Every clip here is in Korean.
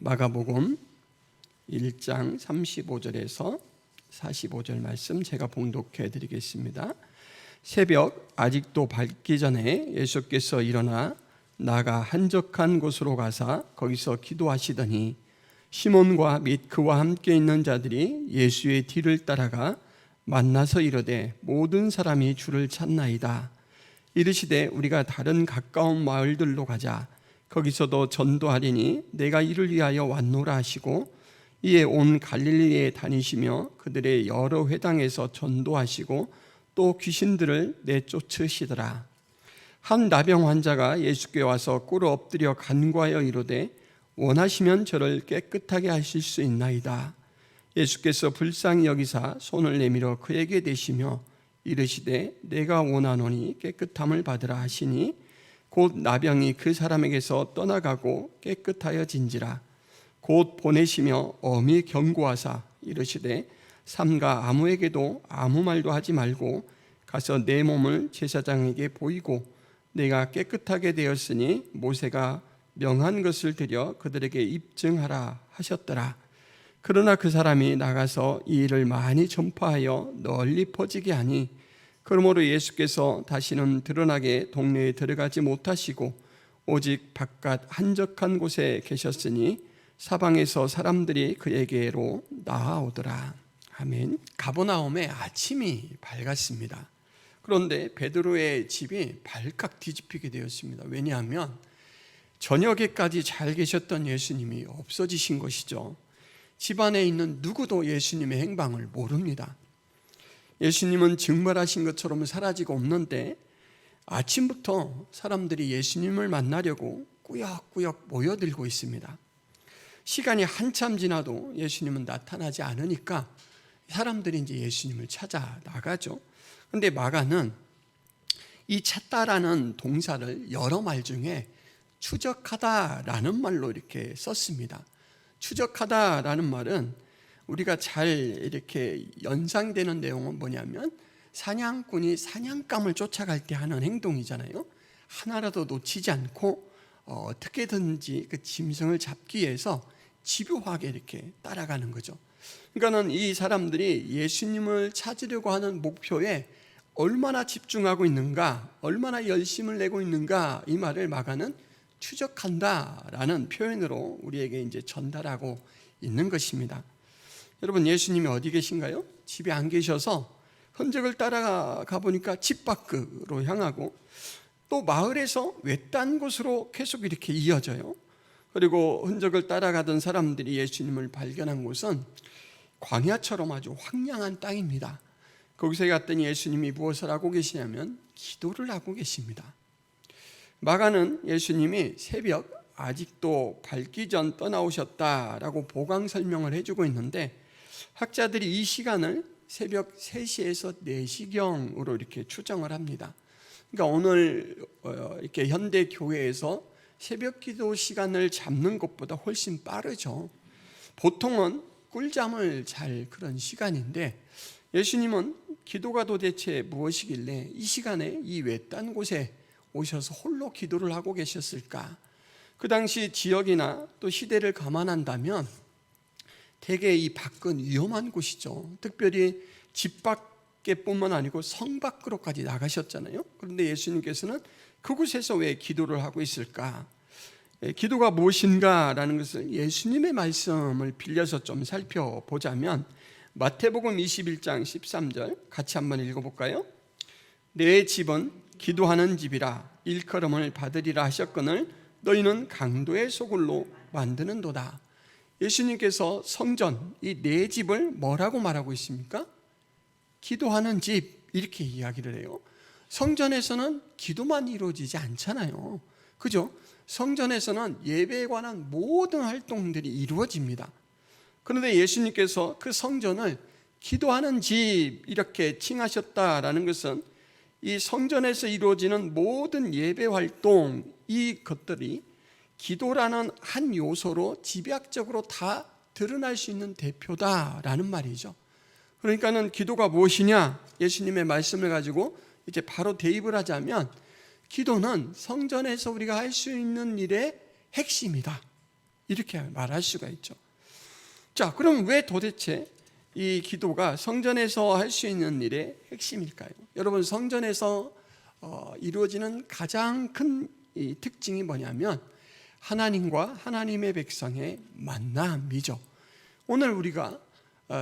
마가복음 1장 35절에서 45절 말씀 제가 봉독해 드리겠습니다. 새벽 아직도 밝기 전에 예수께서 일어나 나가 한적한 곳으로 가사 거기서 기도하시더니 시몬과 및 그와 함께 있는 자들이 예수의 뒤를 따라가 만나서 이르되 모든 사람이 주를 찾나이다. 이르시되 우리가 다른 가까운 마을들로 가자. 거기서도 전도하리니 내가 이를 위하여 왔노라 하시고 이에 온 갈릴리에 다니시며 그들의 여러 회당에서 전도하시고 또 귀신들을 내쫓으시더라. 한 나병 환자가 예수께 와서 꿇어 엎드려 간구하여 이르되 원하시면 저를 깨끗하게 하실 수 있나이다. 예수께서 불쌍히 여기사 손을 내밀어 그에게 대시며 이르시되 내가 원하노니 깨끗함을 받으라 하시니 곧 나병이 그 사람에게서 떠나가고 깨끗하여진지라. 곧 보내시며 엄히 경고하사 이르시되 삼가 아무에게도 아무 말도 하지 말고 가서 내 몸을 제사장에게 보이고 내가 깨끗하게 되었으니 모세가 명한 것을 드려 그들에게 입증하라 하셨더라. 그러나 그 사람이 나가서 이 일을 많이 전파하여 널리 퍼지게 하니 그러므로 예수께서 다시는 드러나게 동네에 들어가지 못하시고 오직 바깥 한적한 곳에 계셨으니 사방에서 사람들이 그에게로 나아오더라. 아멘. 가버나움에 아침이 밝았습니다. 그런데 베드로의 집이 발칵 뒤집히게 되었습니다. 왜냐하면 저녁에까지 잘 계셨던 예수님이 없어지신 것이죠. 집안에 있는 누구도 예수님의 행방을 모릅니다. 예수님은 증발하신 것처럼 사라지고 없는데 아침부터 사람들이 예수님을 만나려고 꾸역꾸역 모여들고 있습니다. 시간이 한참 지나도 예수님은 나타나지 않으니까 사람들이 이제 예수님을 찾아 나가죠. 그런데 마가는 이 찾다라는 동사를 여러 말 중에 추적하다라는 말로 이렇게 썼습니다. 추적하다라는 말은 우리가 잘 이렇게 연상되는 내용은 뭐냐면 사냥꾼이 사냥감을 쫓아갈 때 하는 행동이잖아요. 하나라도 놓치지 않고 어떻게든지 그 짐승을 잡기 위해서 집요하게 이렇게 따라가는 거죠. 그러니까는 이 사람들이 예수님을 찾으려고 하는 목표에 얼마나 집중하고 있는가, 얼마나 열심을 내고 있는가, 이 말을 마가는 추적한다라는 표현으로 우리에게 이제 전달하고 있는 것입니다. 여러분, 예수님이 어디 계신가요? 집에 안 계셔서 흔적을 따라가 보니까 집 밖으로 향하고 또 마을에서 외딴 곳으로 계속 이렇게 이어져요. 그리고 흔적을 따라가던 사람들이 예수님을 발견한 곳은 광야처럼 아주 황량한 땅입니다. 거기서 갔더니 예수님이 무엇을 하고 계시냐면 기도를 하고 계십니다. 마가는 예수님이 새벽 아직도 밝기 전 떠나오셨다라고 보강 설명을 해주고 있는데 학자들이 이 시간을 새벽 3시에서 4시경으로 이렇게 추정을 합니다. 그러니까 오늘 이렇게 현대 교회에서 새벽 기도 시간을 잡는 것보다 훨씬 빠르죠. 보통은 꿀잠을 잘 그런 시간인데 예수님은 기도가 도대체 무엇이길래 이 시간에 이 외딴 곳에 오셔서 홀로 기도를 하고 계셨을까? 그 당시 지역이나 또 시대를 감안한다면 대개 이 밖은 위험한 곳이죠. 특별히 집 밖에뿐만 아니고 성 밖으로까지 나가셨잖아요. 그런데 예수님께서는 그곳에서 왜 기도를 하고 있을까? 기도가 무엇인가라는 것을 예수님의 말씀을 빌려서 좀 살펴보자면 마태복음 21장 13절 같이 한번 읽어볼까요? 내 집은 기도하는 집이라 일컬음을 받으리라 하셨거늘 너희는 강도의 소굴로 만드는도다. 예수님께서 성전, 이 내 집을 뭐라고 말하고 있습니까? 기도하는 집, 이렇게 이야기를 해요. 성전에서는 기도만 이루어지지 않잖아요. 그죠? 성전에서는 예배에 관한 모든 활동들이 이루어집니다. 그런데 예수님께서 그 성전을 기도하는 집 이렇게 칭하셨다라는 것은 이 성전에서 이루어지는 모든 예배 활동, 이것들이 기도라는 한 요소로 집약적으로 다 드러날 수 있는 대표다라는 말이죠. 그러니까는 기도가 무엇이냐? 예수님의 말씀을 가지고 이제 바로 대입을 하자면 기도는 성전에서 우리가 할 수 있는 일의 핵심이다. 이렇게 말할 수가 있죠. 자, 그럼 왜 도대체 이 기도가 성전에서 할 수 있는 일의 핵심일까요? 여러분, 성전에서 이루어지는 가장 큰 이 특징이 뭐냐면 하나님과 하나님의 백성의 만남이죠. 오늘 우리가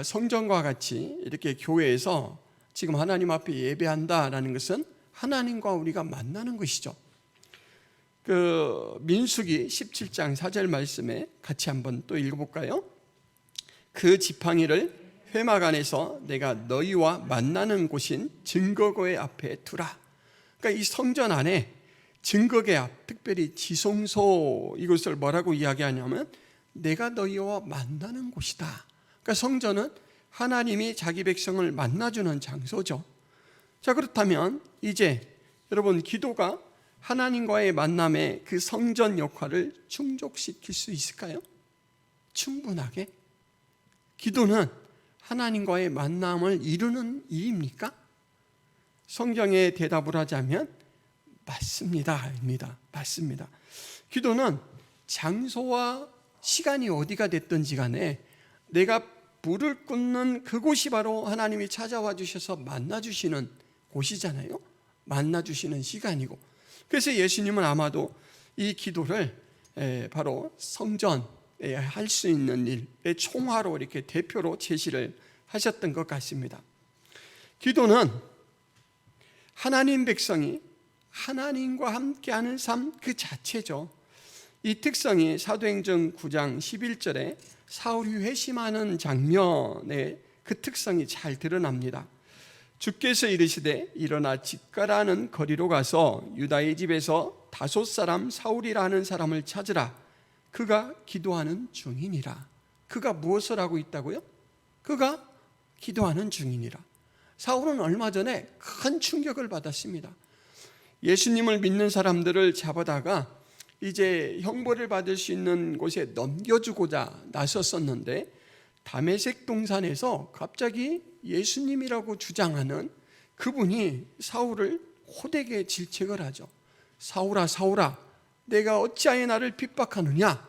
성전과 같이 이렇게 교회에서 지금 하나님 앞에 예배한다라는 것은 하나님과 우리가 만나는 것이죠. 그 민수기 17장 4절 말씀에 같이 한번 또 읽어볼까요? 그 지팡이를 회막 안에서 내가 너희와 만나는 곳인 증거궤 앞에 두라. 그러니까 이 성전 안에 증거궤 앞, 특별히 지성소, 이것을 뭐라고 이야기하냐면 내가 너희와 만나는 곳이다. 그러니까 성전은 하나님이 자기 백성을 만나주는 장소죠. 자, 그렇다면 이제 여러분, 기도가 하나님과의 만남의 그 성전 역할을 충족시킬 수 있을까요? 충분하게? 기도는 하나님과의 만남을 이루는 일입니까? 성경에 대답을 하자면 맞습니다. 맞습니다. 기도는 장소와 시간이 어디가 됐든지 간에 내가 불을 꽂는 그곳이 바로 하나님이 찾아와 주셔서 만나주시는 곳이잖아요. 만나주시는 시간이고, 그래서 예수님은 아마도 이 기도를 바로 성전에 할 수 있는 일의 총화로 이렇게 대표로 제시를 하셨던 것 같습니다. 기도는 하나님 백성이 하나님과 함께하는 삶 그 자체죠. 이 특성이 사도행전 9장 11절에 사울이 회심하는 장면에 그 특성이 잘 드러납니다. 주께서 이르시되 일어나 집가라는 거리로 가서 유다의 집에서 5 사울이라는 사람을 찾으라. 그가 기도하는 중이니라. 그가 무엇을 하고 있다고요? 그가 기도하는 중이니라. 사울은 얼마 전에 큰 충격을 받았습니다. 예수님을 믿는 사람들을 잡아다가 이제 형벌을 받을 수 있는 곳에 넘겨주고자 나섰었는데 다메섹 동산에서 갑자기 예수님이라고 주장하는 그분이 사울을 호되게 질책을 하죠. 사울아, 사울아, 내가 어찌하여 나를 핍박하느냐?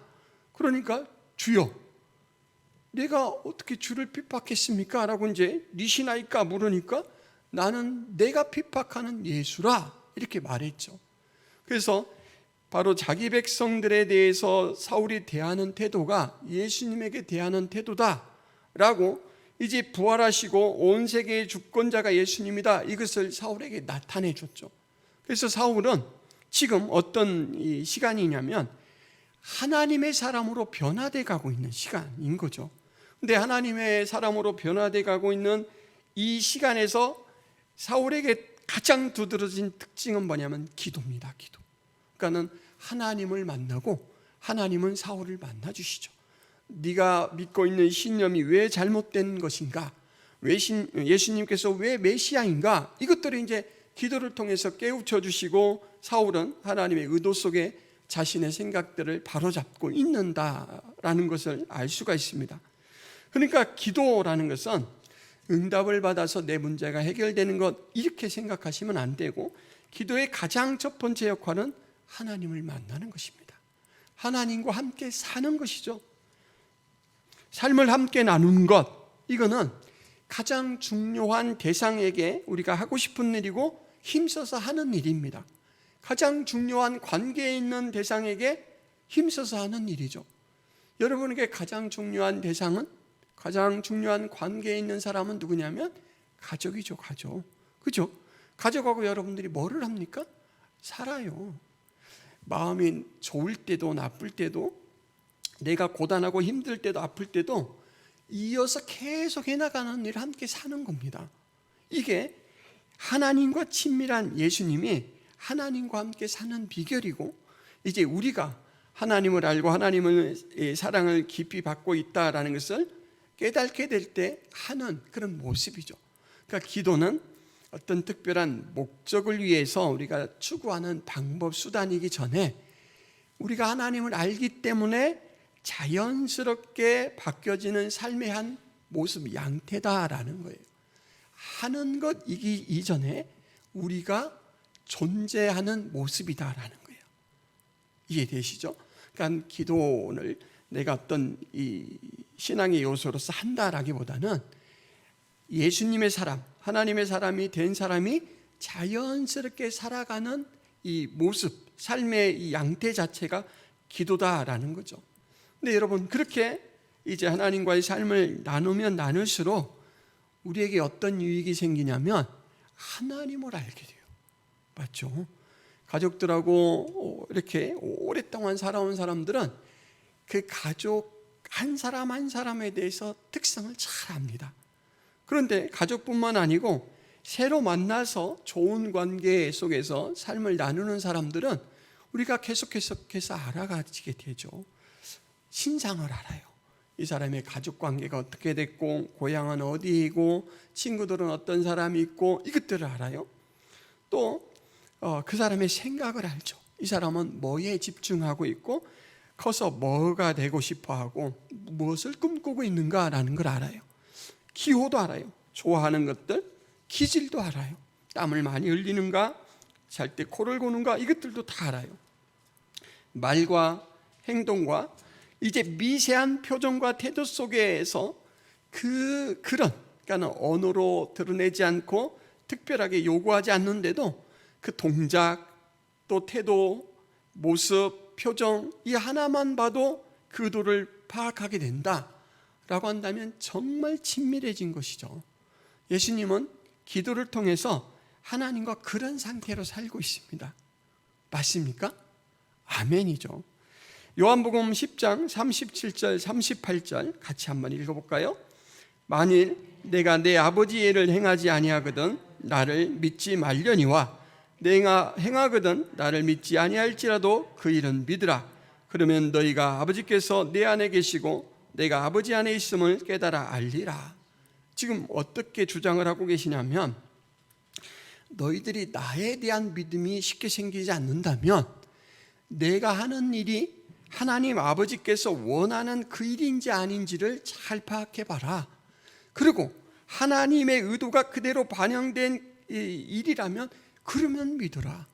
그러니까 주여, 내가 어떻게 주를 핍박했습니까? 라고 이제 니시나이까 물으니까 나는 내가 핍박하는 예수라, 이렇게 말했죠. 그래서 바로 자기 백성들에 대해서 사울이 대하는 태도가 예수님에게 대하는 태도다라고 이제 부활하시고 온 세계의 주권자가 예수님이다, 이것을 사울에게 나타내 줬죠. 그래서 사울은 지금 어떤 이 시간이냐면 하나님의 사람으로 변화돼 가고 있는 시간인 거죠. 근데 하나님의 사람으로 변화돼 가고 있는 이 시간에서 사울에게 가장 두드러진 특징은 뭐냐면 기도입니다. 기도. 그러니까는 하나님을 만나고 하나님은 사울을 만나주시죠. 네가 믿고 있는 신념이 왜 잘못된 것인가? 예수님께서 왜 메시아인가? 이것들을 이제 기도를 통해서 깨우쳐 주시고 사울은 하나님의 의도 속에 자신의 생각들을 바로잡고 있는다라는 것을 알 수가 있습니다. 그러니까 기도라는 것은 응답을 받아서 내 문제가 해결되는 것, 이렇게 생각하시면 안 되고, 기도의 가장 첫 번째 역할은 하나님을 만나는 것입니다. 하나님과 함께 사는 것이죠. 삶을 함께 나누는 것, 이거는 가장 중요한 대상에게 우리가 하고 싶은 일이고 힘써서 하는 일입니다. 가장 중요한 관계에 있는 대상에게 힘써서 하는 일이죠. 여러분에게 가장 중요한 대상은, 가장 중요한 관계에 있는 사람은 누구냐면 가족이죠. 가족. 그죠? 가족하고 여러분들이 뭐를 합니까? 살아요. 마음이 좋을 때도 나쁠 때도, 내가 고단하고 힘들 때도 아플 때도 이어서 계속 해나가는 일을 함께 사는 겁니다. 이게 하나님과 친밀한 예수님이 하나님과 함께 사는 비결이고, 이제 우리가 하나님을 알고 하나님의 사랑을 깊이 받고 있다라는 것을 깨닫게 될 때 하는 그런 모습이죠. 그러니까 기도는 어떤 특별한 목적을 위해서 우리가 추구하는 방법, 수단이기 전에 우리가 하나님을 알기 때문에 자연스럽게 바뀌어지는 삶의 한 모습, 양태다라는 거예요. 하는 것 이전에 우리가 존재하는 모습이다라는 거예요. 이해되시죠? 그러니까 기도를 내가 어떤 이 신앙의 요소로서 한다라기보다는 예수님의 사람, 하나님의 사람이 된 사람이 자연스럽게 살아가는 이 모습, 삶의 이 양태 자체가 기도다라는 거죠. 근데 여러분, 그렇게 이제 하나님과의 삶을 나누면 나눌수록 우리에게 어떤 유익이 생기냐면 하나님을 알게 돼요. 맞죠? 가족들하고 이렇게 오랫동안 살아온 사람들은 그 가족 한 사람 한 사람에 대해서 특성을 잘 압니다. 그런데 가족뿐만 아니고 새로 만나서 좋은 관계 속에서 삶을 나누는 사람들은 우리가 계속해서 알아가지게 되죠. 신상을 알아요. 이 사람의 가족 관계가 어떻게 됐고, 고향은 어디이고, 친구들은 어떤 사람이 있고, 이것들을 알아요. 또 그 사람의 생각을 알죠. 이 사람은 뭐에 집중하고 있고, 커서 뭐가 되고 싶어하고 무엇을 꿈꾸고 있는가라는 걸 알아요. 기호도 알아요. 좋아하는 것들, 기질도 알아요. 땀을 많이 흘리는가, 잘 때 코를 고는가, 이것들도 다 알아요. 말과 행동과 이제 미세한 표정과 태도 속에서 그러니까 언어로 드러내지 않고 특별하게 요구하지 않는데도 그 동작, 또 태도, 모습, 표정 이 하나만 봐도 그 의도를 파악하게 된다라고 한다면 정말 친밀해진 것이죠. 예수님은 기도를 통해서 하나님과 그런 상태로 살고 있습니다. 맞습니까? 아멘이죠. 요한복음 10장 37절 38절 같이 한번 읽어볼까요? 만일 내가 내 아버지의 일을 행하지 아니하거든 나를 믿지 말려니와 내가 행하거든 나를 믿지 아니할지라도 그 일은 믿으라. 그러면 너희가 아버지께서 내 안에 계시고 내가 아버지 안에 있음을 깨달아 알리라. 지금 어떻게 주장을 하고 계시냐면, 너희들이 나에 대한 믿음이 쉽게 생기지 않는다면 내가 하는 일이 하나님 아버지께서 원하는 그 일인지 아닌지를 잘 파악해 봐라. 그리고 하나님의 의도가 그대로 반영된 일이라면 그러면 믿어라.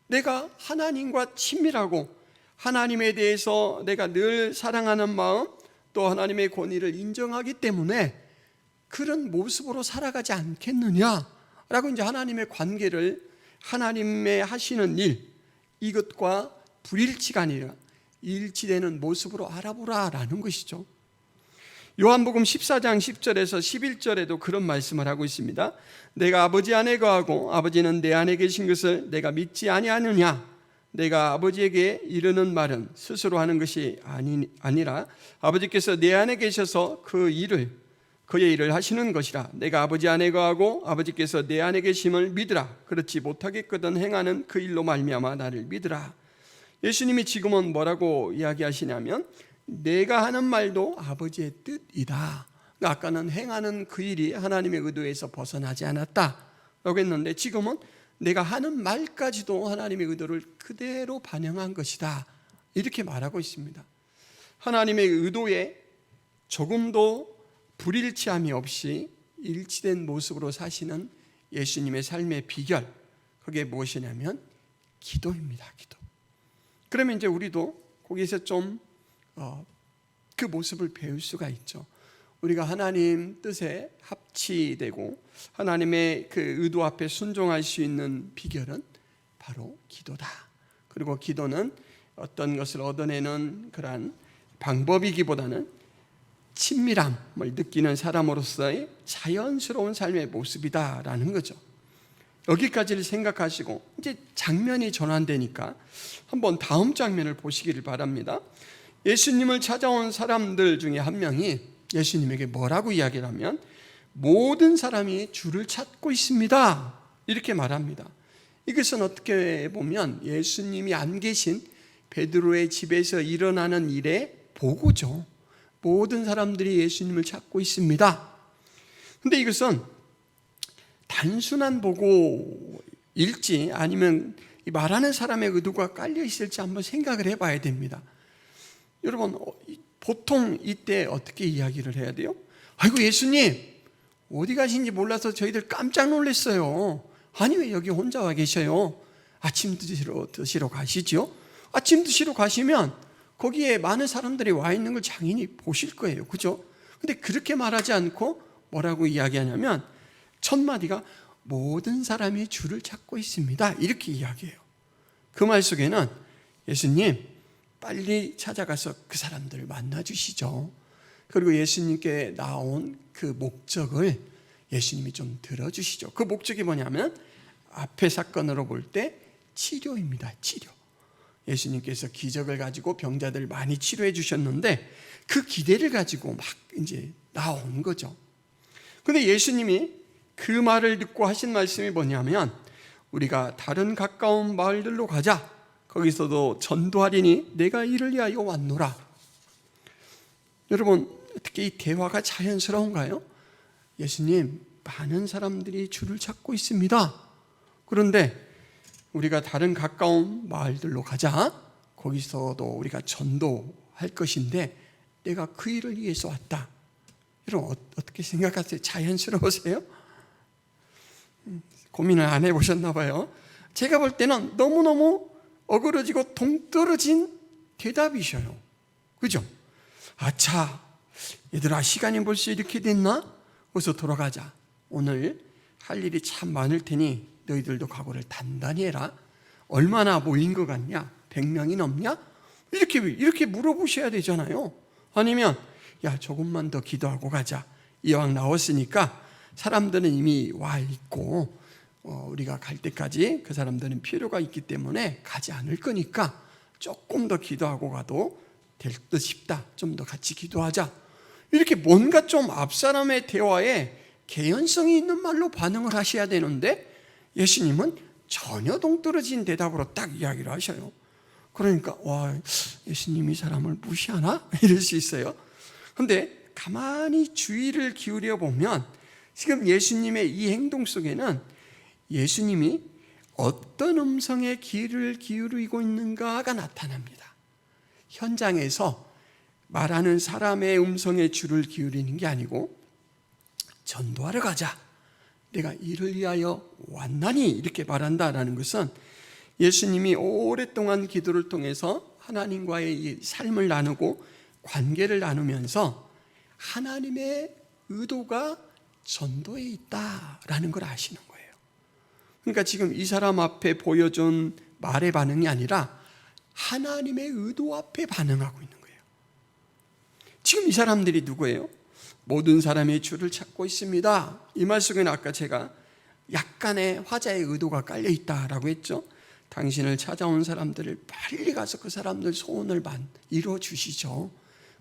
내가 하나님과 친밀하고 하나님에 대해서 내가 늘 사랑하는 마음, 또 하나님의 권위를 인정하기 때문에 그런 모습으로 살아가지 않겠느냐라고 이제 하나님의 관계를, 하나님의 하시는 일, 이것과 불일치가 아니라 일치되는 모습으로 알아보라라는 것이죠. 요한복음 14장 10절에서 11절에도 그런 말씀을 하고 있습니다. 내가 아버지 안에 거하고 아버지는 내 안에 계신 것을 내가 믿지 아니하느냐? 내가 아버지에게 이르는 말은 스스로 하는 것이 아니라 아버지께서 내 안에 계셔서 그의 일을 하시는 것이라. 내가 아버지 안에 거하고 아버지께서 내 안에 계심을 믿으라. 그렇지 못하겠거든 행하는 그 일로 말미암아 나를 믿으라. 예수님이 지금은 뭐라고 이야기하시냐면 내가 하는 말도 아버지의 뜻이다. 아까는 행하는 그 일이 하나님의 의도에서 벗어나지 않았다라고 했는데 지금은 내가 하는 말까지도 하나님의 의도를 그대로 반영한 것이다, 이렇게 말하고 있습니다. 하나님의 의도에 조금도 불일치함이 없이 일치된 모습으로 사시는 예수님의 삶의 비결, 그게 무엇이냐면 기도입니다. 기도. 그러면 이제 우리도 거기서 좀 그 모습을 배울 수가 있죠. 우리가 하나님 뜻에 합치되고 하나님의 그 의도 앞에 순종할 수 있는 비결은 바로 기도다. 그리고 기도는 어떤 것을 얻어내는 그러한 방법이기보다는 친밀함을 느끼는 사람으로서의 자연스러운 삶의 모습이다라는 거죠. 여기까지를 생각하시고 이제 장면이 전환되니까 한번 다음 장면을 보시기를 바랍니다. 예수님을 찾아온 사람들 중에 한 명이 예수님에게 뭐라고 이야기를 하면 모든 사람이 주를 찾고 있습니다, 이렇게 말합니다. 이것은 어떻게 보면 예수님이 안 계신 베드로의 집에서 일어나는 일의 보고죠. 모든 사람들이 예수님을 찾고 있습니다. 그런데 이것은 단순한 보고일지 아니면 말하는 사람의 의도가 깔려 있을지 한번 생각을 해봐야 됩니다. 여러분, 보통 이때 어떻게 이야기를 해야 돼요? 아이고 예수님 어디 가신지 몰라서 저희들 깜짝 놀랐어요. 아니 왜 여기 혼자 와 계셔요? 아침 드시러 가시죠? 아침 드시러 가시면 거기에 많은 사람들이 와 있는 걸 장인이 보실 거예요. 그죠? 근데 그렇게 말하지 않고 뭐라고 이야기하냐면 첫 마디가 모든 사람이 주를 찾고 있습니다. 이렇게 이야기해요. 그 말 속에는 예수님 빨리 찾아가서 그 사람들을 만나 주시죠. 그리고 예수님께 나온 그 목적을 예수님이 좀 들어주시죠. 그 목적이 뭐냐면 앞에 사건으로 볼 때 치료입니다. 치료. 예수님께서 기적을 가지고 병자들을 많이 치료해 주셨는데 그 기대를 가지고 막 이제 나온 거죠. 근데 예수님이 그 말을 듣고 하신 말씀이 뭐냐면 우리가 다른 가까운 마을들로 가자. 거기서도 전도하리니 내가 이를 위하여 왔노라. 여러분 어떻게 이 대화가 자연스러운가요? 예수님 많은 사람들이 주를 찾고 있습니다. 그런데 우리가 다른 가까운 마을들로 가자. 거기서도 우리가 전도할 것인데 내가 그 일을 위해서 왔다. 여러분 어떻게 생각하세요? 자연스러우세요? 고민을 안 해보셨나 봐요. 제가 볼 때는 너무너무 어그러지고 동떨어진 대답이셔요. 그죠? 아차, 얘들아 시간이 벌써 이렇게 됐나? 어서 돌아가자. 오늘 할 일이 참 많을 테니 너희들도 각오를 단단히 해라. 얼마나 모인 것 같냐? 100명이 넘냐? 이렇게 물어보셔야 되잖아요. 아니면 야 조금만 더 기도하고 가자. 이왕 나왔으니까 사람들은 이미 와 있고 우리가 갈 때까지 그 사람들은 필요가 있기 때문에 가지 않을 거니까 조금 더 기도하고 가도 될 듯 싶다. 좀 더 같이 기도하자. 이렇게 뭔가 좀 앞사람의 대화에 개연성이 있는 말로 반응을 하셔야 되는데 예수님은 전혀 동떨어진 대답으로 딱 이야기를 하셔요. 그러니까 와 예수님이 사람을 무시하나? 이럴 수 있어요. 그런데 가만히 주의를 기울여 보면 지금 예수님의 이 행동 속에는 예수님이 어떤 음성에 귀를 기울이고 있는가가 나타납니다. 현장에서 말하는 사람의 음성에 귀를 기울이는 게 아니고 전도하러 가자. 내가 이를 위하여 왔나니 이렇게 말한다라는 것은 예수님이 오랫동안 기도를 통해서 하나님과의 이 삶을 나누고 관계를 나누면서 하나님의 의도가 전도에 있다라는 걸 아시는 거예요. 그러니까 지금 이 사람 앞에 보여준 말의 반응이 아니라 하나님의 의도 앞에 반응하고 있는 거예요. 지금 이 사람들이 누구예요? 모든 사람이 주를 찾고 있습니다. 이 말 속에는 아까 제가 약간의 화자의 의도가 깔려 있다라고 했죠. 당신을 찾아온 사람들을 빨리 가서 그 사람들 소원을 이루어 주시죠.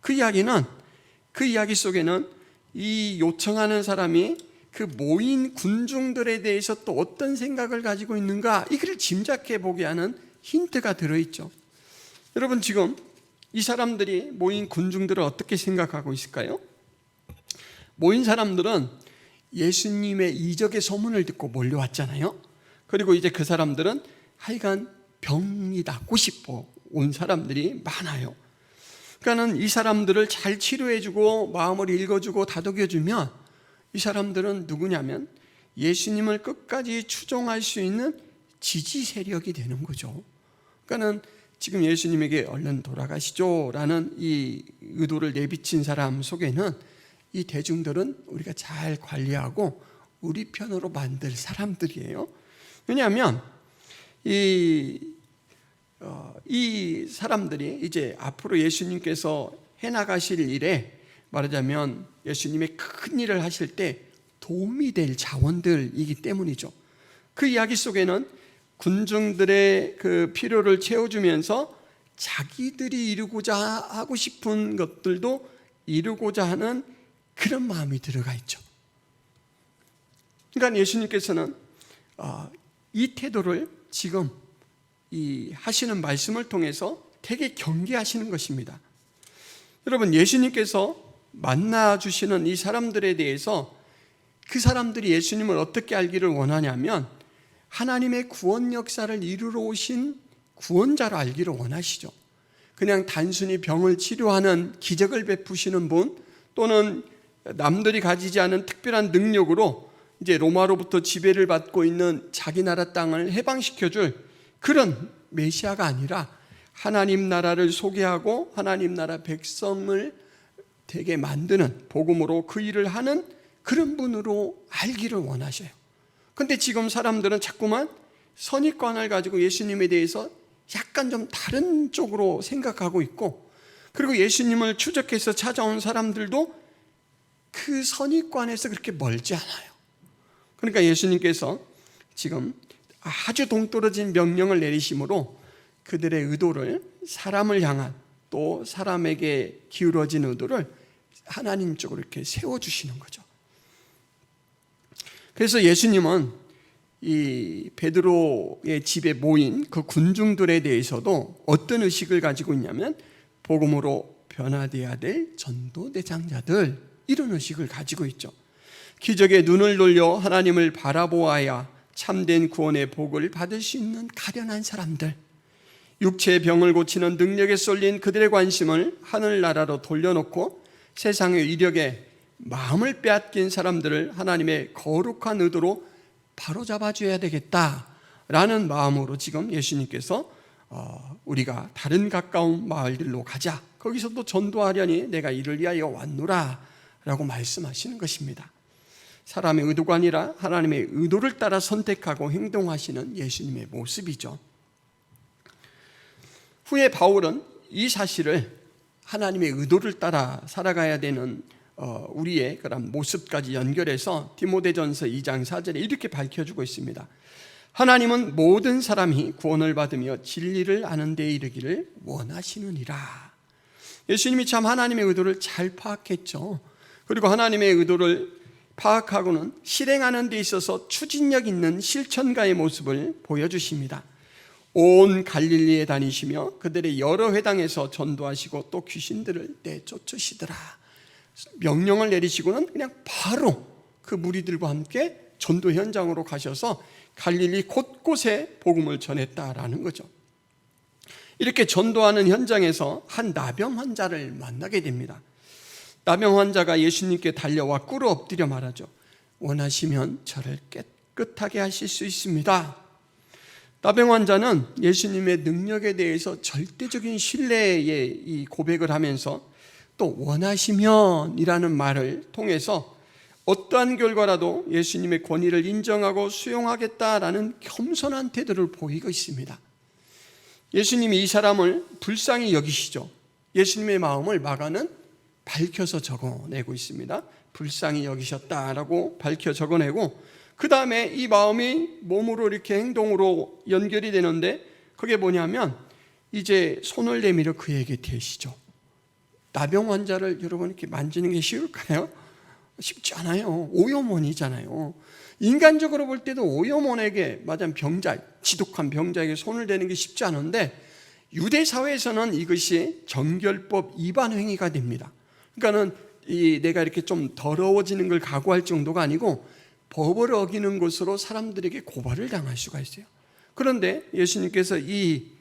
그 이야기 속에는 이 요청하는 사람이 그 모인 군중들에 대해서 또 어떤 생각을 가지고 있는가 이걸 짐작해 보게 하는 힌트가 들어있죠. 여러분 지금 이 사람들이 모인 군중들을 어떻게 생각하고 있을까요? 모인 사람들은 예수님의 이적의 소문을 듣고 몰려왔잖아요. 그리고 이제 그 사람들은 하여간 병이 낫고 싶어 온 사람들이 많아요. 그러니까는 이 사람들을 잘 치료해주고 마음을 읽어주고 다독여주면 이 사람들은 누구냐면 예수님을 끝까지 추종할 수 있는 지지 세력이 되는 거죠. 그러니까는 지금 예수님에게 얼른 돌아가시죠 라는 이 의도를 내비친 사람 속에는 이 대중들은 우리가 잘 관리하고 우리 편으로 만들 사람들이에요. 왜냐하면 이 사람들이 이제 앞으로 예수님께서 해나가실 일에 말하자면 예수님의 큰 일을 하실 때 도움이 될 자원들이기 때문이죠. 그 이야기 속에는 군중들의 그 필요를 채워주면서 자기들이 이루고자 하고 싶은 것들도 이루고자 하는 그런 마음이 들어가 있죠. 그러니까 예수님께서는 이 태도를 지금 이 하시는 말씀을 통해서 되게 경계하시는 것입니다. 여러분 예수님께서 만나주시는 이 사람들에 대해서 그 사람들이 예수님을 어떻게 알기를 원하냐면 하나님의 구원 역사를 이루러 오신 구원자로 알기를 원하시죠. 그냥 단순히 병을 치료하는 기적을 베푸시는 분 또는 남들이 가지지 않은 특별한 능력으로 이제 로마로부터 지배를 받고 있는 자기 나라 땅을 해방시켜줄 그런 메시아가 아니라 하나님 나라를 소개하고 하나님 나라 백성을 되게 만드는, 복음으로 그 일을 하는 그런 분으로 알기를 원하셔요. 근데 지금 사람들은 자꾸만 선입관을 가지고 예수님에 대해서 약간 좀 다른 쪽으로 생각하고 있고, 그리고 예수님을 추적해서 찾아온 사람들도 그 선입관에서 그렇게 멀지 않아요. 그러니까 예수님께서 지금 아주 동떨어진 명령을 내리심으로 그들의 의도를, 사람을 향한, 또 사람에게 기울어진 의도를 하나님 쪽으로 이렇게 세워주시는 거죠. 그래서 예수님은 이 베드로의 집에 모인 그 군중들에 대해서도 어떤 의식을 가지고 있냐면, 복음으로 변화되어야 될 전도대장자들, 이런 의식을 가지고 있죠. 기적에 눈을 돌려 하나님을 바라보아야 참된 구원의 복을 받을 수 있는 가련한 사람들, 육체의 병을 고치는 능력에 쏠린 그들의 관심을 하늘나라로 돌려놓고 세상의 이력에 마음을 빼앗긴 사람들을 하나님의 거룩한 의도로 바로잡아줘야 되겠다라는 마음으로 지금 예수님께서 우리가 다른 가까운 마을들로 가자, 거기서도 전도하려니 내가 이를 위하여 왔노라 라고 말씀하시는 것입니다. 사람의 의도가 아니라 하나님의 의도를 따라 선택하고 행동하시는 예수님의 모습이죠. 후에 바울은 이 사실을 하나님의 의도를 따라 살아가야 되는 우리의 그런 모습까지 연결해서 디모데전서 2장 4절에 이렇게 밝혀주고 있습니다. 하나님은 모든 사람이 구원을 받으며 진리를 아는 데 이르기를 원하시느니라. 예수님이 참 하나님의 의도를 잘 파악했죠. 그리고 하나님의 의도를 파악하고는 실행하는 데 있어서 추진력 있는 실천가의 모습을 보여주십니다. 온 갈릴리에 다니시며 그들의 여러 회당에서 전도하시고 또 귀신들을 내쫓으시더라. 명령을 내리시고는 그냥 바로 그 무리들과 함께 전도 현장으로 가셔서 갈릴리 곳곳에 복음을 전했다라는 거죠. 이렇게 전도하는 현장에서 한 나병 환자를 만나게 됩니다. 나병 환자가 예수님께 달려와 꿇어 엎드려 말하죠. 원하시면 저를 깨끗하게 하실 수 있습니다. 나병 환자는 예수님의 능력에 대해서 절대적인 신뢰의 이 고백을 하면서 또 원하시면 이라는 말을 통해서 어떠한 결과라도 예수님의 권위를 인정하고 수용하겠다라는 겸손한 태도를 보이고 있습니다. 예수님이 이 사람을 불쌍히 여기시죠. 예수님의 마음을 마가는 밝혀서 적어내고 있습니다. 불쌍히 여기셨다라고 밝혀 적어내고, 그 다음에 이 마음이 몸으로 이렇게 행동으로 연결이 되는데, 그게 뭐냐면 이제 손을 내밀어 그에게 대시죠. 나병 환자를 여러분 이렇게 만지는 게 쉬울까요? 쉽지 않아요. 오염원이잖아요. 인간적으로 볼 때도 오염원에게, 맞아, 병자, 지독한 병자에게 손을 대는 게 쉽지 않은데, 유대 사회에서는 이것이 정결법 위반 행위가 됩니다. 그러니까는 내가 이렇게 좀 더러워지는 걸 각오할 정도가 아니고 법을 어기는 것으로 사람들에게 고발을 당할 수가 있어요. 그런데 예수님께서 이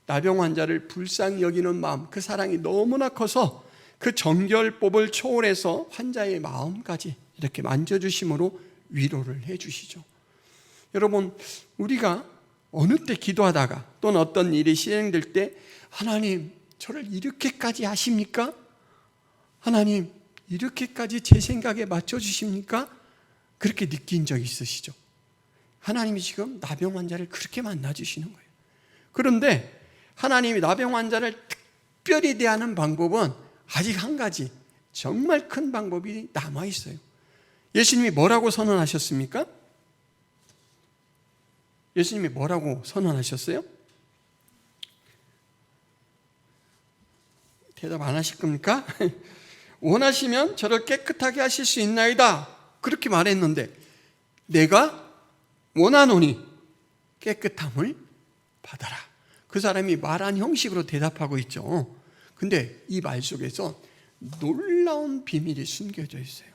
나병 환자를 불쌍히 여기는 마음, 그 사랑이 너무나 커서 그 정결법을 초월해서 환자의 마음까지 이렇게 만져주심으로 위로를 해주시죠. 여러분, 우리가 어느 때 기도하다가 또는 어떤 일이 시행될 때 하나님 저를 이렇게까지 하십니까? 하나님 이렇게까지 제 생각에 맞춰주십니까? 그렇게 느낀 적이 있으시죠? 하나님이 지금 나병 환자를 그렇게 만나주시는 거예요. 그런데 하나님이 나병 환자를 특별히 대하는 방법은 아직 한 가지 정말 큰 방법이 남아있어요. 예수님이 뭐라고 선언하셨습니까? 예수님이 뭐라고 선언하셨어요? 대답 안 하실 겁니까? 원하시면 저를 깨끗하게 하실 수 있나이다, 그렇게 말했는데, 내가 원하노니 깨끗함을 받아라. 그 사람이 말한 형식으로 대답하고 있죠. 근데 이 말 속에서 놀라운 비밀이 숨겨져 있어요.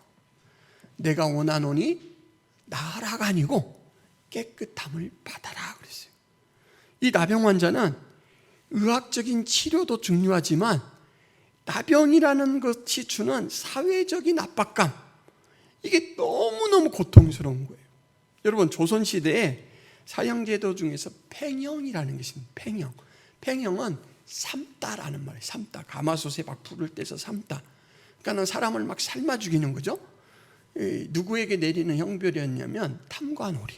내가 원하노니 나라가 아니고 깨끗함을 받아라 그랬어요. 이 나병 환자는 의학적인 치료도 중요하지만 나병이라는 것이 주는 사회적인 압박감, 이게 너무너무 고통스러운 거예요. 여러분, 조선시대에 사형제도 중에서 팽형이라는 게 있습니다. 팽형은 삶다라는 말이에요. 삶다. 가마솥에 막 불을 떼서 삶다. 그러니까 사람을 막 삶아 죽이는 거죠. 누구에게 내리는 형벌이었냐면 탐관오리.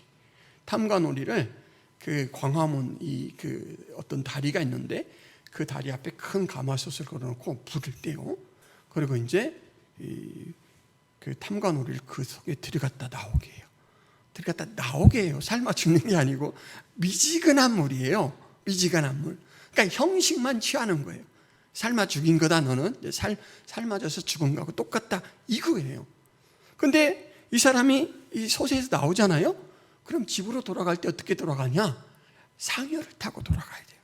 탐관오리를 그 광화문 그 어떤 다리가 있는데 그 다리 앞에 큰 가마솥을 걸어놓고 불을 떼요. 그리고 이제 그 탐관오리를 그 속에 들어갔다 나오게 해요. 들어갔다 나오게 해요. 삶아 죽는 게 아니고 미지근한 물이에요. 미지근한 물. 그러니까 형식만 취하는 거예요. 삶아 죽인 거다 너는. 삶아져서 죽은 거하고 똑같다 이거예요. 근데 이 사람이 이 솥에서 나오잖아요. 그럼 집으로 돌아갈 때 어떻게 돌아가냐? 상여를 타고 돌아가야 돼요.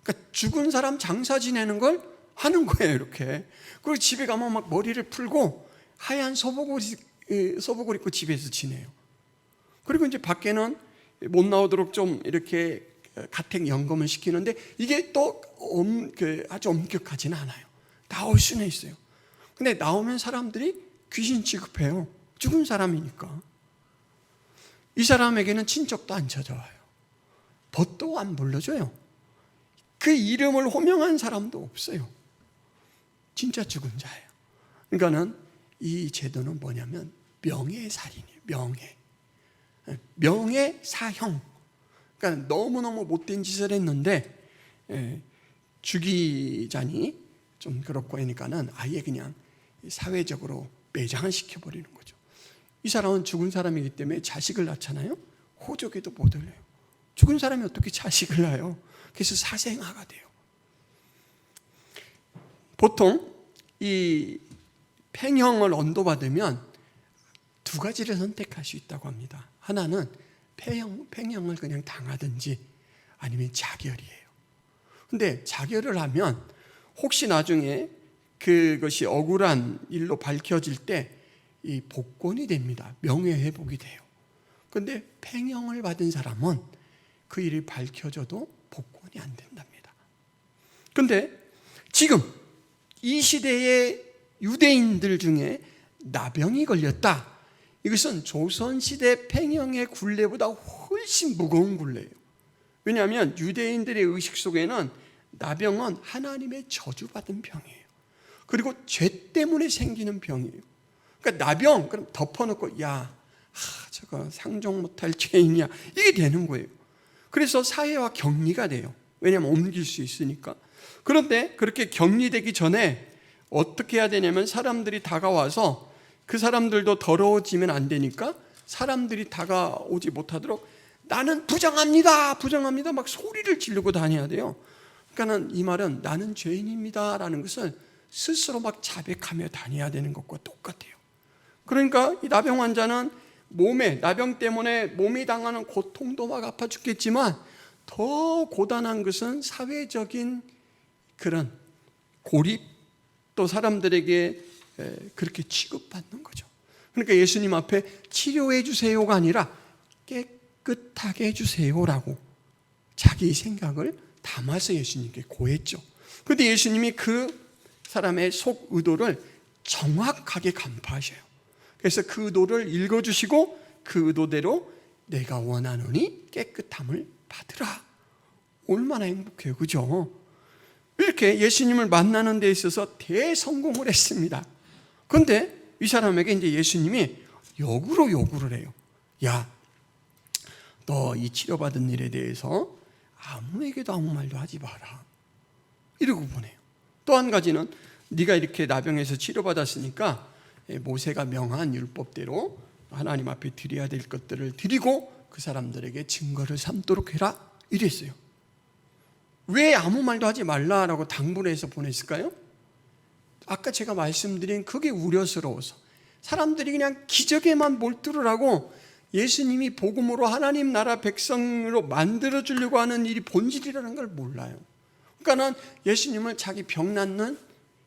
그러니까 죽은 사람 장사 지내는 걸 하는 거예요, 이렇게. 그리고 집에 가면 막 머리를 풀고 하얀 소복을 입고 집에서 지내요. 그리고 이제 밖에는 못 나오도록 좀 이렇게 가택 연금을 시키는데 이게 또 아주 엄격하지는 않아요. 나올 수는 있어요. 근데 나오면 사람들이 귀신 취급해요. 죽은 사람이니까. 이 사람에게는 친척도 안 찾아와요. 벗도 안 불러줘요. 그 이름을 호명한 사람도 없어요. 진짜 죽은 자예요. 그러니까는 이 제도는 뭐냐면 명예살인이에요. 명예사형. 그러니까 너무너무 못된 짓을 했는데 죽이자니 좀 그렇고 하니까는 아예 그냥 사회적으로 매장을 시켜버리는 거죠. 이 사람은 죽은 사람이기 때문에 자식을 낳잖아요. 호적에도 못 올려요. 죽은 사람이 어떻게 자식을 낳아요? 그래서 사생아가 돼요. 보통 이 팽형을 언도받으면 두 가지를 선택할 수 있다고 합니다. 하나는 팽형을 그냥 당하든지 아니면 자결이에요. 근데 자결을 하면 혹시 나중에 그것이 억울한 일로 밝혀질 때 이 복권이 됩니다. 명예회복이 돼요. 근데 팽형을 받은 사람은 그 일이 밝혀져도 복권이 안 된답니다. 근데 지금 이 시대의 유대인들 중에 나병이 걸렸다. 이것은 조선시대 팽형의 굴레보다 훨씬 무거운 굴레예요. 왜냐하면 유대인들의 의식 속에는 나병은 하나님의 저주받은 병이에요. 그리고 죄 때문에 생기는 병이에요. 그러니까 나병 그럼 덮어놓고 저거 상종 못할 죄인이야 이게 되는 거예요. 그래서 사회와 격리가 돼요. 왜냐하면 옮길 수 있으니까. 그런데 그렇게 격리되기 전에 어떻게 해야 되냐면 사람들이 다가와서 그 사람들도 더러워지면 안 되니까 사람들이 다가오지 못하도록 나는 부정합니다 막 소리를 지르고 다녀야 돼요. 그러니까 이 말은 나는 죄인입니다 라는 것을 스스로 막 자백하며 다녀야 되는 것과 똑같아요. 그러니까 이 나병 환자는 나병 때문에 몸이 당하는 고통도 막 아파 죽겠지만 더 고단한 것은 사회적인 그런 고립, 또 사람들에게 그렇게 취급받는 거죠. 그러니까 예수님 앞에 치료해 주세요가 아니라 깨끗하게 해주세요라고 자기 생각을 담아서 예수님께 고했죠. 그런데 예수님이 그 사람의 속 의도를 정확하게 간파하셔요. 그래서 그 의도를 읽어주시고 그 의도대로 내가 원하노니 깨끗함을 받으라. 얼마나 행복해요, 그죠? 이렇게 예수님을 만나는 데 있어서 대성공을 했습니다. 그런데 이 사람에게 이제 예수님이 역으로 해요. 야, 너 이 치료받은 일에 대해서 아무에게도 아무 말도 하지 마라. 이러고 보내요. 또 한 가지는 네가 이렇게 나병에서 치료받았으니까 모세가 명한 율법대로 하나님 앞에 드려야 될 것들을 드리고 그 사람들에게 증거를 삼도록 해라 이랬어요. 왜 아무 말도 하지 말라라고 당부를 해서 보냈을까요? 아까 제가 말씀드린 그게 우려스러워서 사람들이 그냥 기적에만 몰두를 하고 예수님이 복음으로 하나님 나라 백성으로 만들어주려고 하는 일이 본질이라는 걸 몰라요. 그러니까 예수님을 자기 병 낫는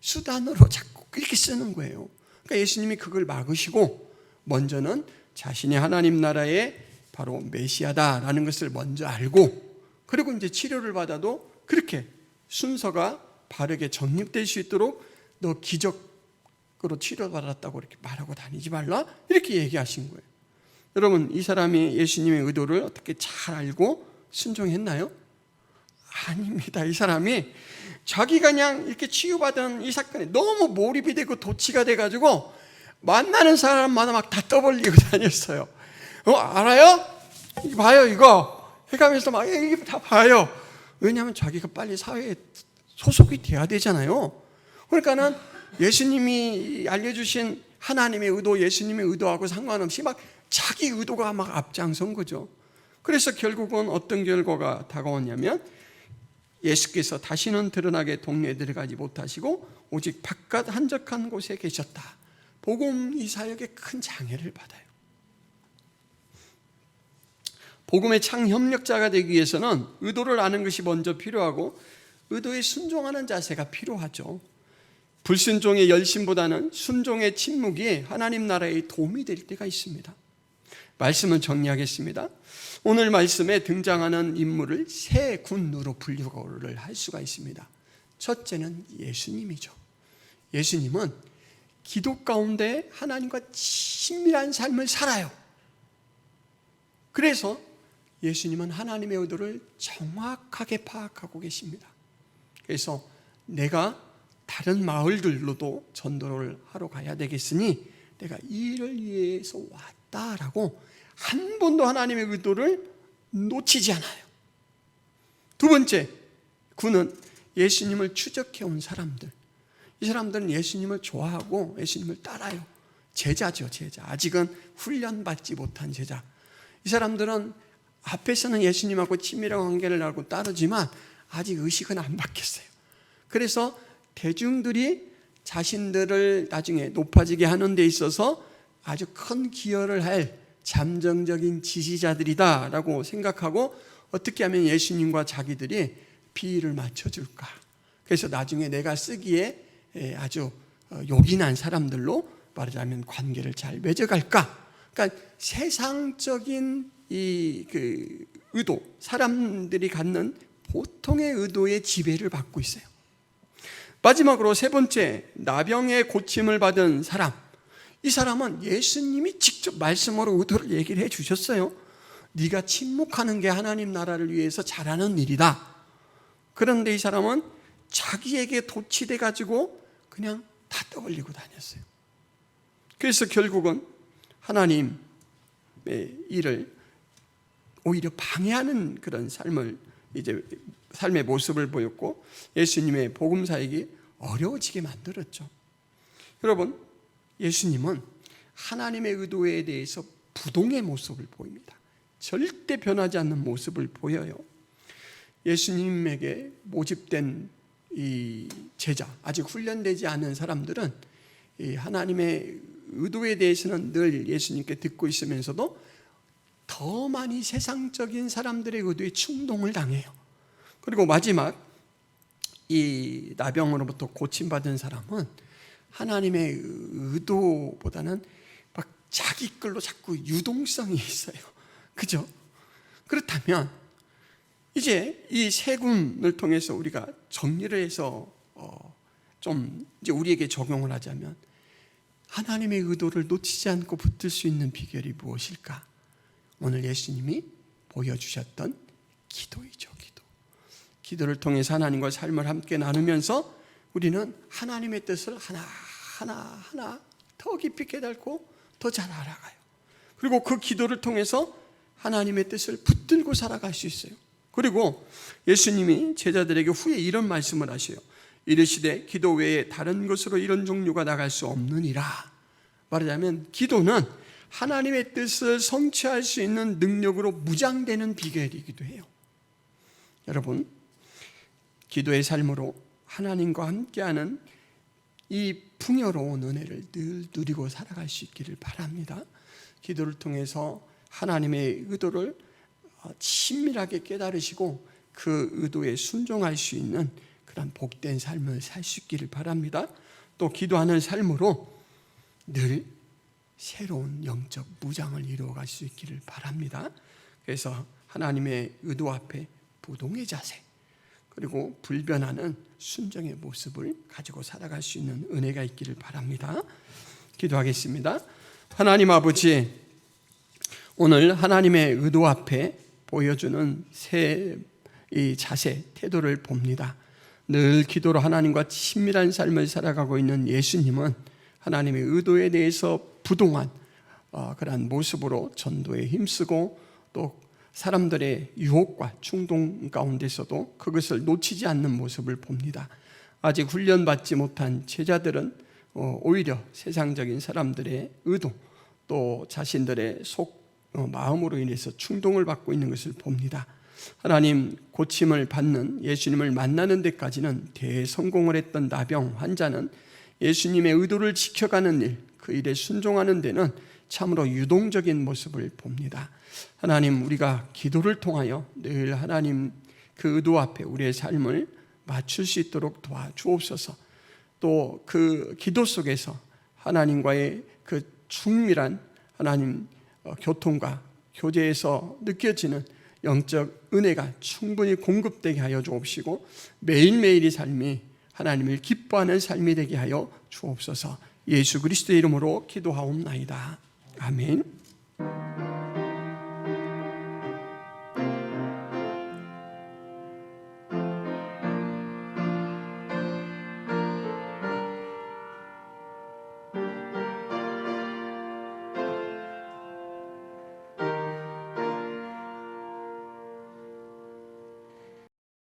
수단으로 자꾸 그렇게 쓰는 거예요. 그러니까 예수님이 그걸 막으시고 먼저는 자신이 하나님 나라의 바로 메시아다라는 것을 먼저 알고 그리고 이제 치료를 받아도 그렇게 순서가 바르게 정립될 수 있도록 너 기적으로 치료받았다고 이렇게 말하고 다니지 말라 이렇게 얘기하신 거예요. 여러분 이 사람이 예수님의 의도를 어떻게 잘 알고 순종했나요? 아닙니다. 이 사람이 자기가 그냥 이렇게 치유받은 이 사건에 너무 몰입이 되고 도취가 돼가지고 만나는 사람마다 막 다 떠벌리고 다녔어요. 알아요? 이거 봐요, 이거 해가면서 막 이게 다 봐요. 왜냐하면 자기가 빨리 사회에 소속이 돼야 되잖아요. 그러니까는 예수님이 알려주신 하나님의 의도, 예수님의 의도하고 상관없이 막 자기 의도가 막 앞장선 거죠. 그래서 결국은 어떤 결과가 다가왔냐면 예수께서 다시는 드러나게 동네에 들어가지 못하시고 오직 바깥 한적한 곳에 계셨다. 복음 이 사역에 큰 장애를 받아요. 복음의 창협력자가 되기 위해서는 의도를 아는 것이 먼저 필요하고 의도에 순종하는 자세가 필요하죠. 불순종의 열심보다는 순종의 침묵이 하나님 나라에 도움이 될 때가 있습니다. 말씀을 정리하겠습니다. 오늘 말씀에 등장하는 인물을 세 군으로 분류를 할 수가 있습니다. 첫째는 예수님이죠. 예수님은 기도 가운데 하나님과 친밀한 삶을 살아요. 그래서 예수님은 하나님의 의도를 정확하게 파악하고 계십니다. 그래서 내가 다른 마을들로도 전도를 하러 가야 되겠으니 내가 이 일을 위해서 왔다라고 한 번도 하나님의 의도를 놓치지 않아요. 두 번째, 군은 예수님을 추적해온 사람들. 이 사람들은 예수님을 좋아하고 예수님을 따라요. 제자죠, 제자. 아직은 훈련받지 못한 제자. 이 사람들은 앞에서는 예수님하고 친밀한 관계를 하고 따르지만 아직 의식은 안 바뀌었어요. 그래서 대중들이 자신들을 나중에 높아지게 하는 데 있어서 아주 큰 기여를 할 잠정적인 지지자들이다라고 생각하고 어떻게 하면 예수님과 자기들이 비율을 맞춰줄까. 그래서 나중에 내가 쓰기에 아주 요긴한 사람들로 말하자면 관계를 잘 맺어갈까. 그러니까 세상적인 이 의도, 사람들이 갖는 보통의 의도의 지배를 받고 있어요. 마지막으로 세 번째, 나병의 고침을 받은 사람. 이 사람은 예수님이 직접 말씀으로 의도를 얘기를 해 주셨어요. 네가 침묵하는 게 하나님 나라를 위해서 잘하는 일이다. 그런데 이 사람은 자기에게 도취돼 가지고 그냥 다 떠벌리고 다녔어요. 그래서 결국은 하나님의 일을 오히려 방해하는 그런 삶의 모습을 보였고 예수님의 복음 사역이 어려워지게 만들었죠. 여러분, 예수님은 하나님의 의도에 대해서 부동의 모습을 보입니다. 절대 변하지 않는 모습을 보여요. 예수님에게 모집된 이 제자, 아직 훈련되지 않은 사람들은 이 하나님의 의도에 대해서는 늘 예수님께 듣고 있으면서도 더 많이 세상적인 사람들의 의도에 충동을 당해요. 그리고 마지막 이 나병으로부터 고침받은 사람은 하나님의 의도보다는 막 자기 걸로 자꾸 유동성이 있어요. 그죠? 그렇다면 이제 이 세 군을 통해서 우리가 정리를 해서 좀 이제 우리에게 적용을 하자면 하나님의 의도를 놓치지 않고 붙들 수 있는 비결이 무엇일까? 오늘 예수님이 보여주셨던 기도이죠. 기도를 통해서 하나님과 삶을 함께 나누면서 우리는 하나님의 뜻을 하나하나 더 깊이 깨닫고 더 잘 알아가요. 그리고 그 기도를 통해서 하나님의 뜻을 붙들고 살아갈 수 있어요. 그리고 예수님이 제자들에게 후에 이런 말씀을 하셔요. 이르시되 기도 외에 다른 것으로 이런 종류가 나갈 수 없느니라. 말하자면 기도는 하나님의 뜻을 성취할 수 있는 능력으로 무장되는 비결이기도 해요. 여러분, 기도의 삶으로 하나님과 함께하는 이 풍요로운 은혜를 늘 누리고 살아갈 수 있기를 바랍니다. 기도를 통해서 하나님의 의도를 친밀하게 깨달으시고 그 의도에 순종할 수 있는 그런 복된 삶을 살 수 있기를 바랍니다. 또 기도하는 삶으로 늘 새로운 영적 무장을 이루어갈 수 있기를 바랍니다. 그래서 하나님의 의도 앞에 부동의 자세, 그리고 불변하는 순종의 모습을 가지고 살아갈 수 있는 은혜가 있기를 바랍니다. 기도하겠습니다. 하나님 아버지, 오늘 하나님의 의도 앞에 보여주는 세 이 자세, 태도를 봅니다. 늘 기도로 하나님과 친밀한 삶을 살아가고 있는 예수님은 하나님의 의도에 대해서 부동한 그러한 모습으로 전도에 힘쓰고 또 사람들의 유혹과 충동 가운데서도 그것을 놓치지 않는 모습을 봅니다. 아직 훈련받지 못한 제자들은 오히려 세상적인 사람들의 의도 또 자신들의 마음으로 인해서 충동을 받고 있는 것을 봅니다. 하나님 고침을 받는 예수님을 만나는 데까지는 대성공을 했던 나병 환자는 예수님의 의도를 지켜가는 일, 그 일에 순종하는 데는 참으로 유동적인 모습을 봅니다. 하나님, 우리가 기도를 통하여 늘 하나님 그 의도 앞에 우리의 삶을 맞출 수 있도록 도와주옵소서. 또 그 기도 속에서 하나님과의 그 충밀한 하나님 교통과 교제에서 느껴지는 영적 은혜가 충분히 공급되게 하여 주옵시고 매일매일의 삶이 하나님을 기뻐하는 삶이 되게 하여 주옵소서. 예수 그리스도의 이름으로 기도하옵나이다. 아멘.